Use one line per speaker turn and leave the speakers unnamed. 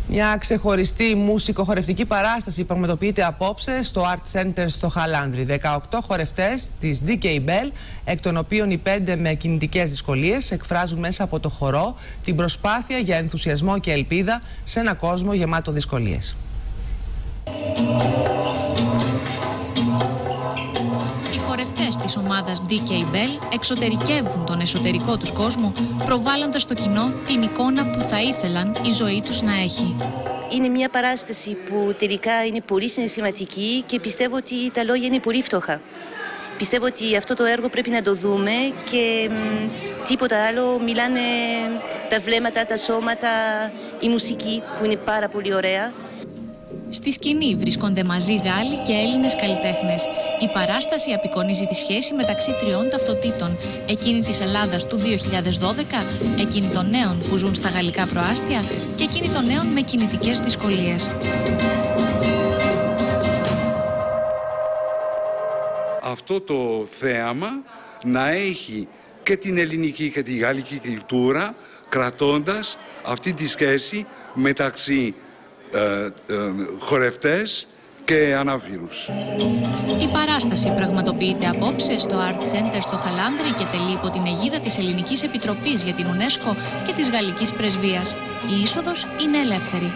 Μια ξεχωριστή μουσικοχορευτική παράσταση πραγματοποιείται απόψε στο Art Center στο Χαλάνδρι. 18 χορευτές της DK Bell, εκ των οποίων οι 5 με κινητικές δυσκολίες, εκφράζουν μέσα από το χορό την προσπάθεια για ενθουσιασμό και ελπίδα σε ένα κόσμο γεμάτο δυσκολίες.
Οι χορευτές της ομάδας DK Bell εξωτερικεύουν τον εσωτερικό τους κόσμο, προβάλλοντας στο κοινό την εικόνα που θα ήθελαν η ζωή τους να έχει.
Είναι μια παράσταση που τελικά είναι πολύ συναισθηματική και πιστεύω ότι τα λόγια είναι πολύ φτωχά. Πιστεύω ότι αυτό το έργο πρέπει να το δούμε και τίποτα άλλο. Μιλάνε τα βλέμματα, τα σώματα, η μουσική που είναι πάρα πολύ ωραία.
Στη σκηνή βρίσκονται μαζί Γάλλοι και Έλληνες καλλιτέχνες. Η παράσταση απεικονίζει τη σχέση μεταξύ τριών ταυτοτήτων. Εκείνη της Ελλάδας του 2012, εκείνη των νέων που ζουν στα γαλλικά προάστια και εκείνη των νέων με κινητικές δυσκολίες.
Αυτό το θέαμα να έχει και την ελληνική και τη γαλλική κουλτούρα, κρατώντας αυτή τη σχέση μεταξύ χορευτές και αναβίρους.
Η παράσταση πραγματοποιείται απόψε στο Art Center στο Χαλάνδρι και τελεί υπό την αιγίδα της Ελληνικής Επιτροπής για την UNESCO και της Γαλλικής Πρεσβείας. Η είσοδος είναι ελεύθερη.